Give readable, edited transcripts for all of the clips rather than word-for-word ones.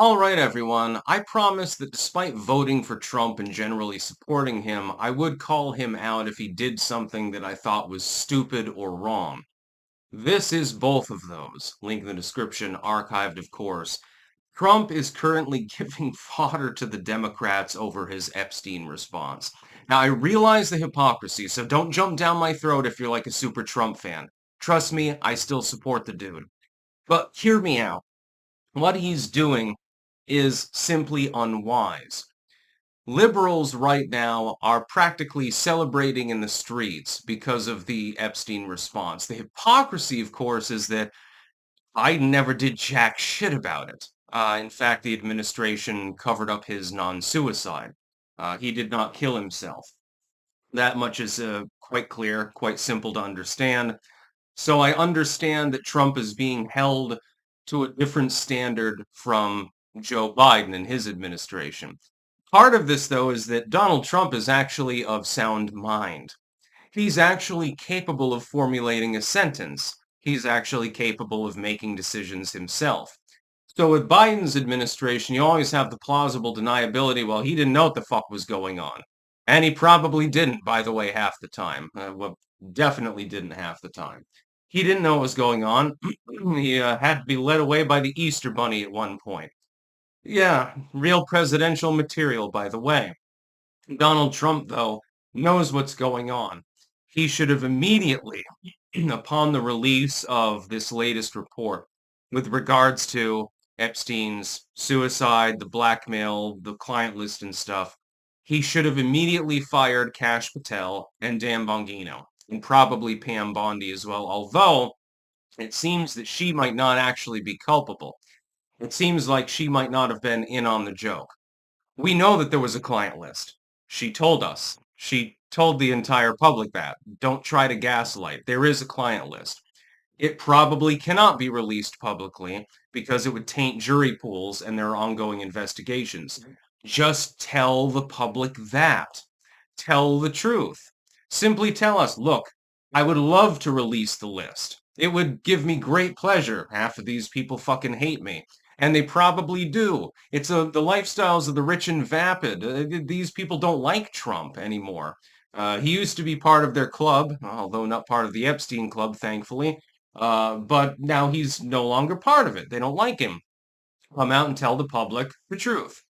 All right, everyone. I promise that despite voting for Trump and generally supporting him, I would call him out if he did something that I thought was stupid or wrong. This is both of those. Link in the description, archived, of course. Trump is currently giving fodder to the Democrats over his Epstein response. Now, I realize the hypocrisy, so don't jump down my throat if you're like a super Trump fan. Trust me, I still support the dude. But hear me out. What he's doing is simply unwise. Liberals right now are practically celebrating in the streets because of the Epstein response. The hypocrisy, of course, is that I never did jack shit about it. In fact, the administration covered up his non-suicide. He did not kill himself. That much is quite clear, quite simple to understand. So I understand that Trump is being held to a different standard from Joe Biden and his administration. Part of this, though, is that Donald Trump is actually of sound mind. He's actually capable of formulating a sentence. He's actually capable of making decisions himself. So with Biden's administration, you always have the plausible deniability, well, he didn't know what the fuck was going on. And he probably didn't, by the way, half the time. Well, definitely didn't half the time. He didn't know what was going on. He had to be led away by the Easter Bunny at one point. Yeah, real presidential material, by the way. Donald Trump, though, knows what's going on. He should have immediately, upon the release of this latest report with regards to Epstein's suicide, the blackmail, the client list and stuff, he should have immediately fired Kash Patel and Dan Bongino, and probably Pam Bondi as well, although it seems that she might not actually be culpable. It seems like she might not have been in on the joke. We know that there was a client list. She told us. She told the entire public that. Don't try to gaslight. There is a client list. It probably cannot be released publicly because it would taint jury pools and their ongoing investigations. Just tell the public that. Tell the truth. Simply tell us, look, I would love to release the list. It would give me great pleasure. Half of these people fucking hate me. And they probably do. It's the lifestyles of the rich and vapid. These people don't like Trump anymore. He used to be part of their club, although not part of the Epstein club, thankfully. But now he's no longer part of it. They don't like him. Come out and tell the public the truth.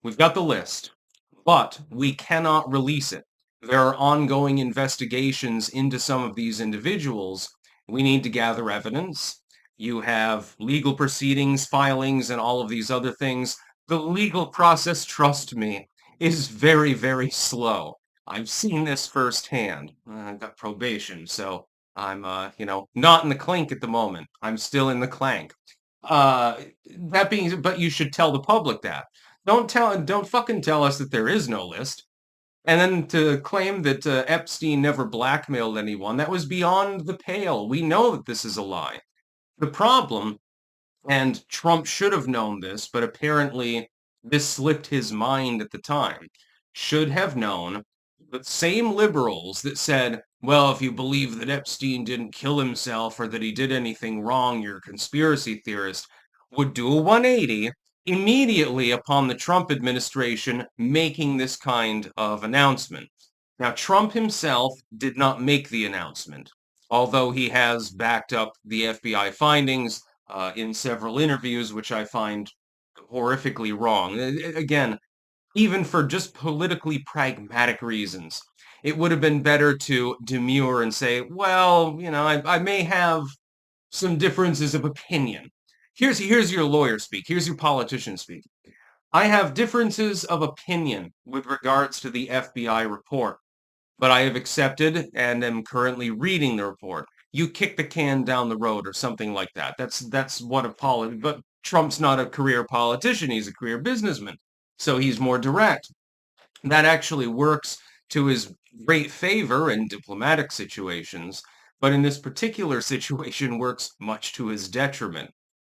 We've got the list, but we cannot release it. There are ongoing investigations into some of these individuals. We need to gather evidence. You have legal proceedings, filings, and all of these other things. The legal process, trust me, is very, very slow. I've seen this firsthand. I've got probation, so I'm, not in the clink at the moment. I'm still in the clank. Uh, but you should tell the public that. Don't fucking tell us that there is no list. And then to claim that Epstein never blackmailed anyone, that was beyond the pale. We know that this is a lie. The problem, and Trump should have known this, but apparently this slipped his mind at the time, should have known the same liberals that said, well, if you believe that Epstein didn't kill himself or that he did anything wrong, you're a conspiracy theorist, would do a 180 immediately upon the Trump administration making this kind of announcement. Now, Trump himself did not make the announcement, although he has backed up the FBI findings in several interviews, which I find horrifically wrong. Again, even for just politically pragmatic reasons, it would have been better to demur and say, well, I may have some differences of opinion. Here's your lawyer speak. Here's your politician speak. I have differences of opinion with regards to the FBI report, but I have accepted and am currently reading the report. You kick the can down the road or something like that. That's what but Trump's not a career politician, he's a career businessman. So he's more direct. That actually works to his great favor in diplomatic situations, but in this particular situation works much to his detriment.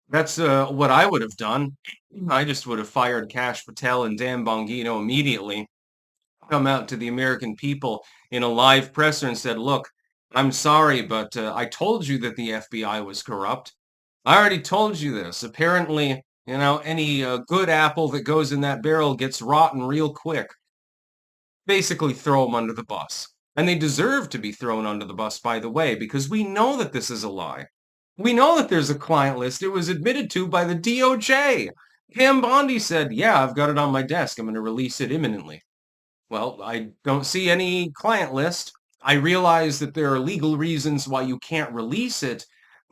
That's what I would have done. I just would have fired Kash Patel and Dan Bongino immediately, come out to the American people in a live presser and said, look, I'm sorry, but I told you that the FBI was corrupt. I already told you this. Apparently, Any good apple that goes in that barrel gets rotten real quick. Basically throw them under the bus. And they deserve to be thrown under the bus, by the way, because we know that this is a lie. We know that there's a client list. It was admitted to by the DOJ. Pam Bondi said, yeah, I've got it on my desk. I'm going to release it imminently. Well, I don't see any client list. I realize that there are legal reasons why you can't release it,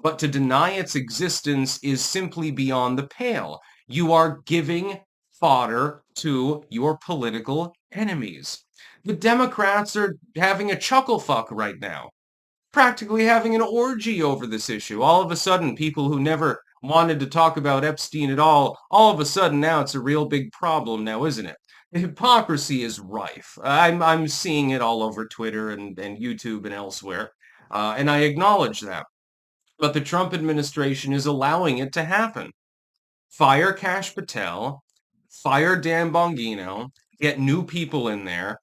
but to deny its existence is simply beyond the pale. You are giving fodder to your political enemies. The Democrats are having a chuckle fuck right now, practically having an orgy over this issue. All of a sudden, people who never wanted to talk about Epstein at all of a sudden now it's a real big problem now, isn't it? The hypocrisy is rife. I'm seeing it all over Twitter and YouTube and elsewhere, and I acknowledge that. But the Trump administration is allowing it to happen. Fire Kash Patel, fire Dan Bongino, get new people in there,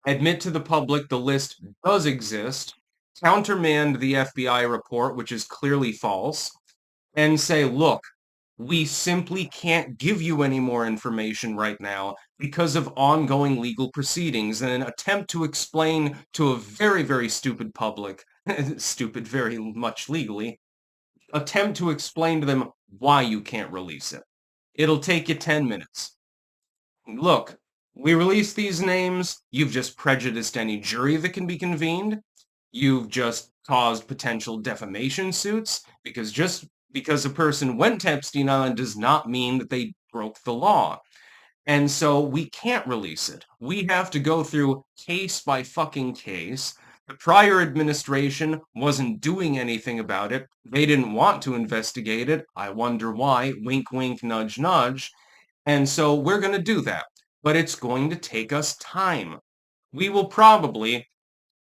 admit to the public the list does exist, countermand the FBI report, which is clearly false, and say, look, we simply can't give you any more information right now because of ongoing legal proceedings, and an attempt to explain to a very, very stupid public, stupid very much legally, attempt to explain to them why you can't release it. It'll take you 10 minutes. Look, we release these names, you've just prejudiced any jury that can be convened. You've just caused potential defamation suits, because just because a person went to Epstein Island does not mean that they broke the law. And so we can't release it. We have to go through case by fucking case. The prior administration wasn't doing anything about it. They didn't want to investigate it. I wonder why. Wink, wink, nudge, nudge. And so we're going to do that. But it's going to take us time. We will probably,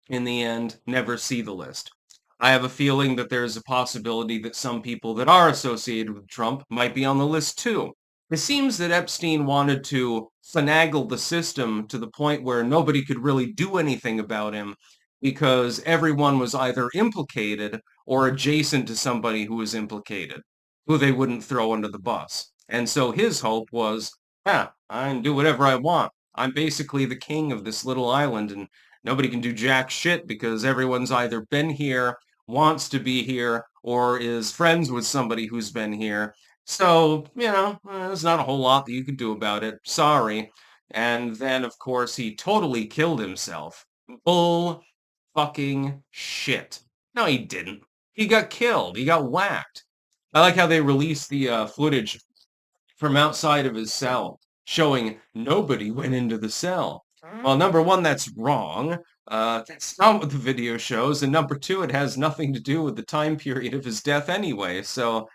in the end, never see the list. I have a feeling that there's a possibility that some people that are associated with Trump might be on the list too. It seems that Epstein wanted to finagle the system to the point where nobody could really do anything about him because everyone was either implicated or adjacent to somebody who was implicated, who they wouldn't throw under the bus. And so his hope was, yeah, I can do whatever I want. I'm basically the king of this little island, and nobody can do jack shit because everyone's either been here, wants to be here, or is friends with somebody who's been here. So, there's not a whole lot that you could do about it. Sorry. And then, of course, he totally killed himself. Bull fucking shit. No, he didn't. He got killed. He got whacked. I like how they released the footage from outside of his cell, showing nobody went into the cell. Well, number one, that's wrong. That's not what the video shows. And number two, it has nothing to do with the time period of his death anyway. So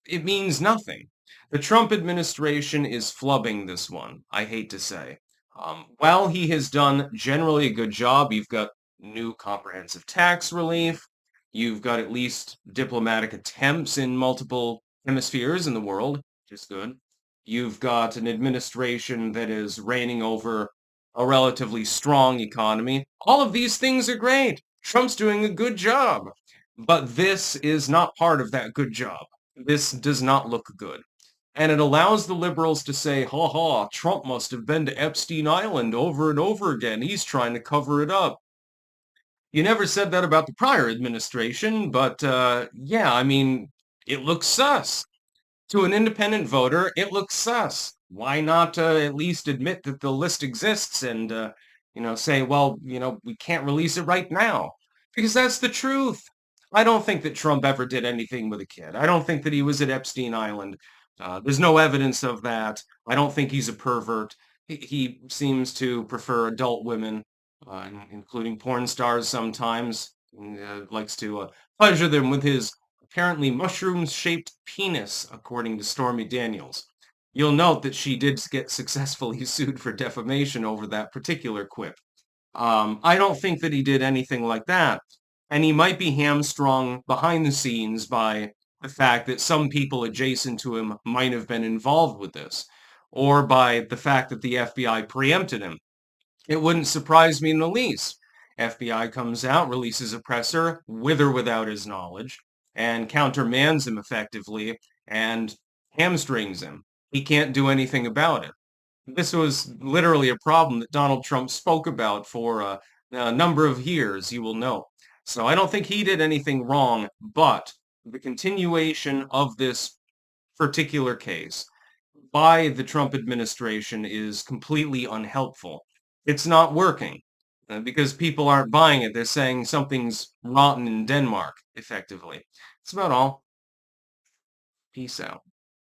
it means nothing. The Trump administration is flubbing this one, I hate to say. While he has done generally a good job, you've got new comprehensive tax relief, you've got at least diplomatic attempts in multiple hemispheres in the world, which is good. You've got an administration that is reigning over a relatively strong economy. All of these things are great. Trump's doing a good job. But this is not part of that good job. This does not look good. And it allows the liberals to say, ha ha, Trump must have been to Epstein Island over and over again. He's trying to cover it up. You never said that about the prior administration, but yeah, I mean, it looks sus. To an independent voter, it looks sus. Why not at least admit that the list exists and, say, well, we can't release it right now? Because that's the truth. I don't think that Trump ever did anything with a kid. I don't think that he was at Epstein Island. There's no evidence of that. I don't think he's a pervert. He seems to prefer adult women, including porn stars sometimes. And, likes to pleasure them with his apparently mushroom-shaped penis, according to Stormy Daniels. You'll note that she did get successfully sued for defamation over that particular quip. I don't think that he did anything like that. And he might be hamstrung behind the scenes by the fact that some people adjacent to him might have been involved with this, or by the fact that the FBI preempted him. It wouldn't surprise me in the least. FBI comes out, releases a presser, with or without his knowledge, and countermands him effectively, and hamstrings him. He can't do anything about it. This was literally a problem that Donald Trump spoke about for a number of years, you will know. So I don't think he did anything wrong, but the continuation of this particular case by the Trump administration is completely unhelpful. It's not working because people aren't buying it. They're saying something's rotten in Denmark, effectively. That's about all. Peace out.